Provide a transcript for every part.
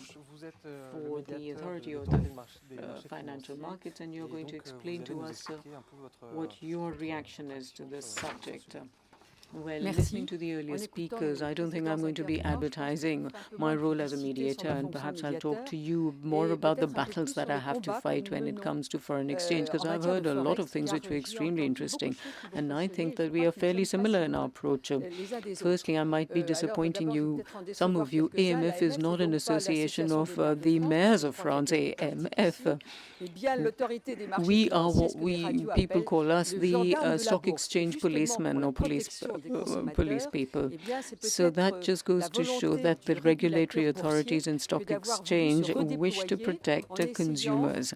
for the authority of the financial markets, and you're going to explain to us what your reaction is to this subject. Well, listening to the earlier speakers, I don't think I'm going to be advertising my role as a mediator, and perhaps I'll talk to you more about the battles that I have to fight when it comes to foreign exchange, because I've heard a lot of things which were extremely interesting, and I think that we are fairly similar in our approach. Firstly, I might be disappointing you, some of you. AMF is not an association of the mayors of France, AMF. We are what people call us the stock exchange policemen or police people. So that just goes to show that the regulatory authorities in stock exchange wish to protect the consumers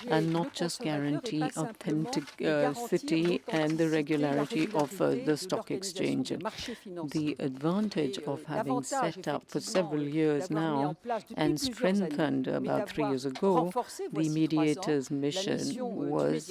and not just guarantee authenticity and the regularity of the stock exchange. The advantage of having set up for several years now and strengthened about 3 years ago, the mediator's mission was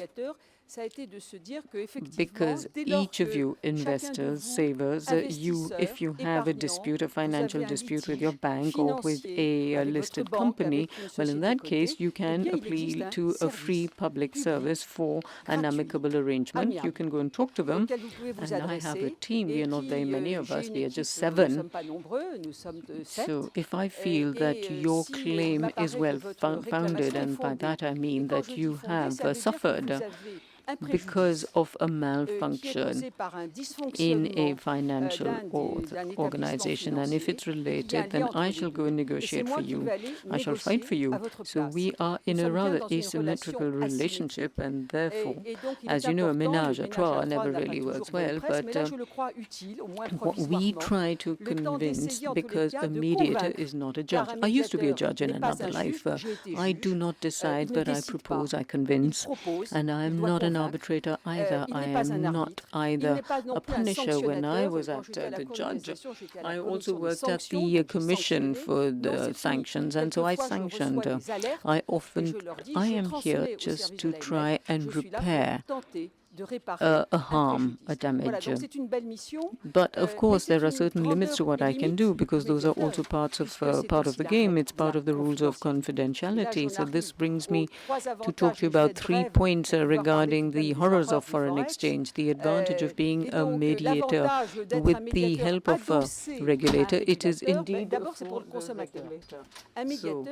because each of you investors, savers, if you have a dispute, a financial dispute with your bank or with a listed company, well, in that case, you can appeal to a free public service for an amicable arrangement. You can go and talk to them. And I have a team. We are not very many of us. We are just 7. So if I feel that your claim is well founded, and by that I mean that you have suffered because of a malfunction in a financial organization, and if it's related, then I shall go and negotiate for you. I shall fight for you. So we are in a rather asymmetrical relationship, and therefore, as you know, a ménage à trois never really works well, but what we try to convince, because a mediator is not a judge. I used to be a judge in another life. I do not decide, but I propose, I convince, and I am not an arbitrator either. I am not either a punisher. When I was at the judge, I also worked at the commission for the sanctions, and so I sanctioned. I am here just to try and repair a harm, a damage. But of course, there are certain limits to what I can do, because those are also part of the game. It's part of the rules of confidentiality. So this brings me to talk to you about 3 points regarding the horrors of foreign exchange. The advantage of being a mediator with the help of a regulator. It is indeed for the regulator. So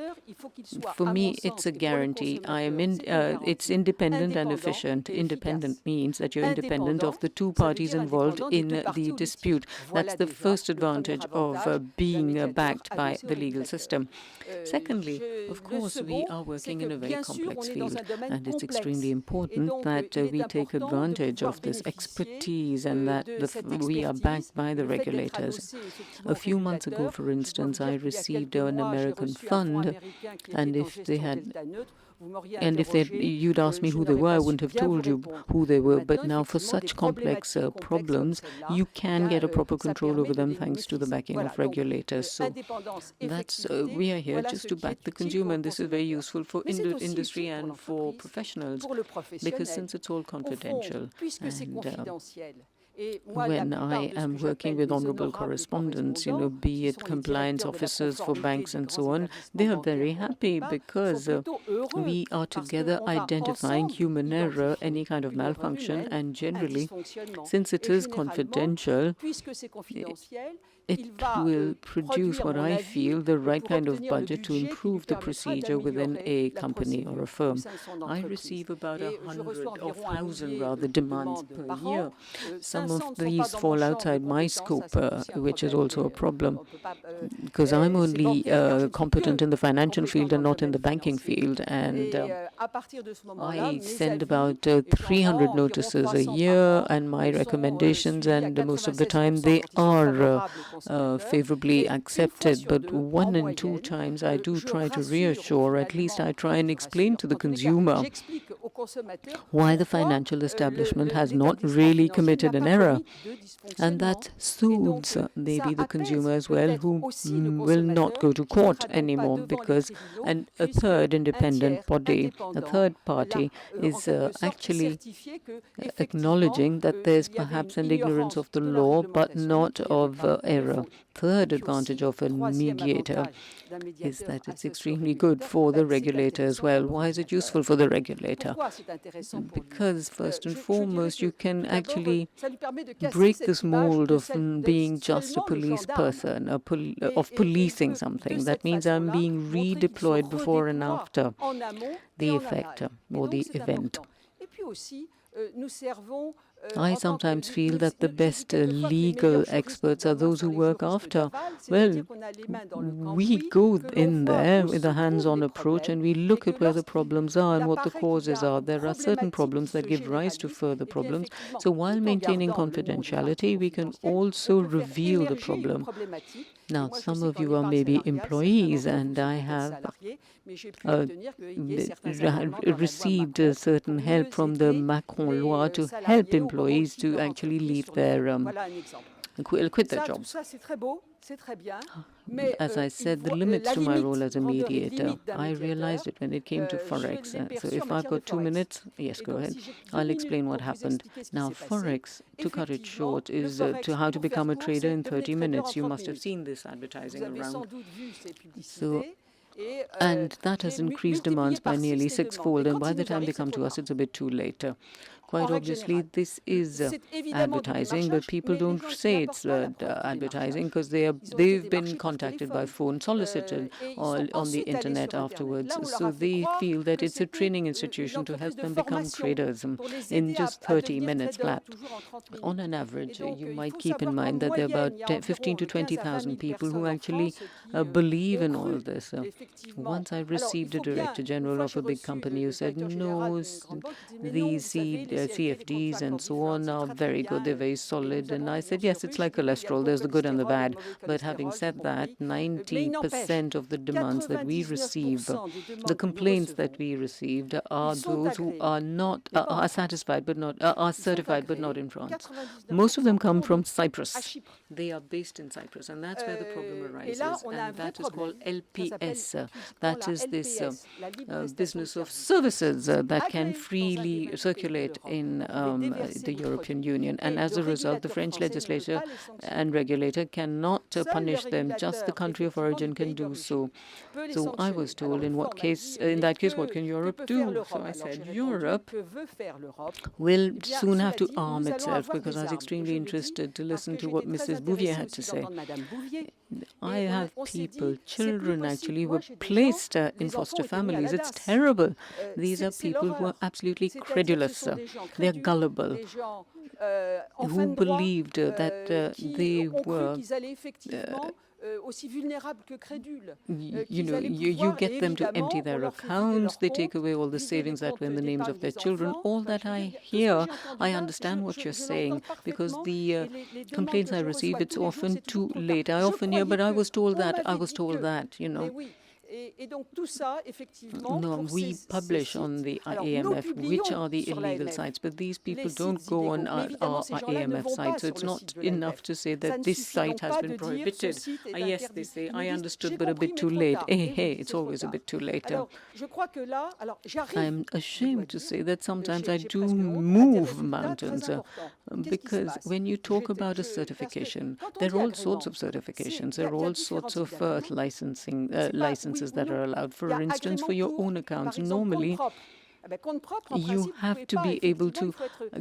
for me, it's a guarantee. It's independent and efficient. Independent means that you're independent of the 2 parties involved in the dispute. That's the first advantage of being backed by the legal system. Secondly, of course, we are working in a very complex field, and it's extremely important that we take advantage of this expertise and that we are backed by the regulators. A few months ago, for instance, I received an American fund, and if you'd asked me who they were, I wouldn't have told you who they were. But now, for such complex problems, you can get a proper control over them thanks to the backing of regulators. So that's we are here just to back the consumer, and this is very useful for industry and for professionals, because since it's all confidential, and when I am working with honorable correspondents, be it compliance officers for banks and so on, they are very happy because we are together identifying human error, any kind of malfunction, and generally, since it is confidential, it will produce what I feel the right kind of budget to improve the procedure within a company or a firm. I receive about 100 or 1,000 rather demands per year. Some of these fall outside my scope, which is also a problem, because I'm only competent in the financial field and not in the banking field, and I send about 300 notices a year, and my recommendations, and most of the time they are favorably accepted, but 1 and 2 times I do try to reassure, at least I try and explain to the consumer why the financial establishment has not really committed an error. And that soothes maybe the consumer as well, who will not go to court anymore, because a third independent body, a third party, is actually acknowledging that there's perhaps an ignorance of the law, but not of error. Third advantage of a mediator is that it's extremely good for the regulator as well. Why is it useful for the regulator? Because first and foremost, you can actually break this mold of being just a police person, of policing something. That means I'm being redeployed before and after the effect or the event. I sometimes feel that the best legal experts are those who work after. Well, we go in there with a hands-on approach and we look at where the problems are and what the causes are. There are certain problems that give rise to further problems. So while maintaining confidentiality, we can also reveal the problem. Now, some of you are maybe employees, and I have received certain help from the Macron law to help employees to actually leave their quit their jobs. As I said, the limits to my role as a mediator, I realized it when it came to Forex. So if I've got 2 minutes, yes, go ahead. I'll explain what happened. Now, Forex, to cut it short, is to how to become a trader in 30 minutes. You must have seen this advertising around. And that has increased demands by nearly sixfold, and by the time they come to us, it's a bit too late. Quite obviously, this is advertising, but people don't say it's advertising because they've been contacted by phone, solicited on the internet afterwards. So they feel that it's a training institution to help them become traders in just 30 minutes flat. On an average, you might keep in mind that there are about 15 to 20,000 people who actually believe in all this. Once I received a director general of a big company who said, no, these CFDs and so on are very good, they're very solid. And I said, yes, it's like cholesterol, there's the good and the bad. But having said that, 90% of the demands that we receive, the complaints that we received, are those who are not are satisfied but not are certified but not in France. Most of them come from Cyprus. They are based in Cyprus, and that's where the problem arises. And that is called LPS. That is this business of services that can freely circulate in the European Union. And as a result, the French legislature and regulator cannot punish them. Just the country of origin can do so. So I was told, in that case, what can Europe do? So I said, Europe will soon have to arm itself, because I was extremely interested to listen to what Mrs. Bouvier had to say. I have people, children actually, were placed in foster families. It's terrible. These are people who are absolutely credulous. They're gullible, who believed that they were you get them to empty their accounts, they take away all the savings that were in the names of their children. All that I hear, I understand what you're saying, because the complaints I receive, it's often too late. I often hear, but I was told that, No, we publish on the AMF which are the illegal sites, but these people don't go on our AMF site, so it's not enough to say that this site has been prohibited. Yes, they say, I understood, but a bit too late. Hey, it's always a bit too late. I'm ashamed to say that sometimes I do move mountains, because when you talk about a certification, there are all sorts of certifications, there are all sorts of licenses that are allowed. For instance, for your own accounts, normally you have to be able to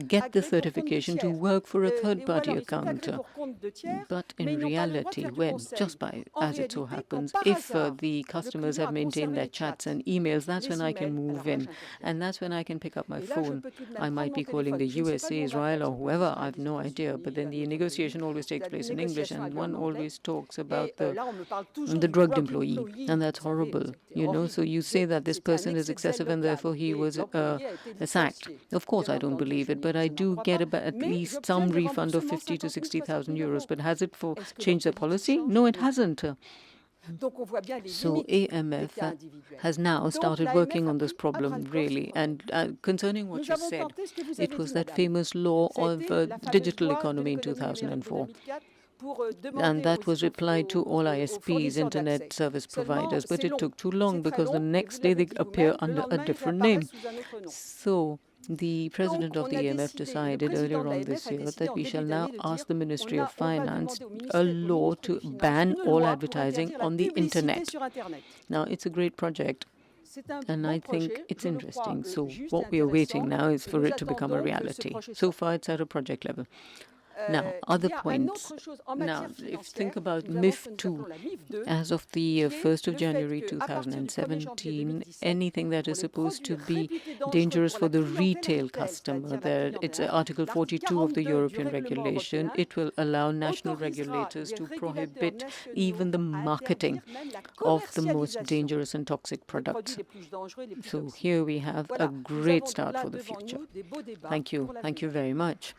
get the certification to work for a third-party account. But in reality, as it so happens, if the customers have maintained their chats and emails, that's when I can move in. And that's when I can pick up my phone. I might be calling the USA, Israel, or whoever, I have no idea. But then the negotiation always takes place in English, and one always talks about the drugged employee. And that's horrible, So you say that this person is excessive and therefore he was sacked. Of course, I don't believe it, but I do get at least some refund of 50 to 60,000 euros. But has it changed the policy? No, it hasn't. So AMF has now started working on this problem, really. And concerning what you said, it was that famous law of digital economy in 2004. And that was replied to all ISPs, internet service providers, but it took too long because the next day they appear under a different name. So the president of the AMF decided earlier on this year that we shall now ask the Ministry of Finance a law to ban all advertising on the internet. Now, it's a great project, and I think it's interesting. So what we are waiting now is for it to become a reality. So far, it's at a project level. Now, other points. Now, if you think about MIF 2, as of the 1st of January 2017, anything that is supposed to be dangerous for the retail customer, it's Article 42 of the European regulation, it will allow national regulators to prohibit even the marketing of the most dangerous and toxic products. So here we have a great start for the future. Thank you. Thank you very much.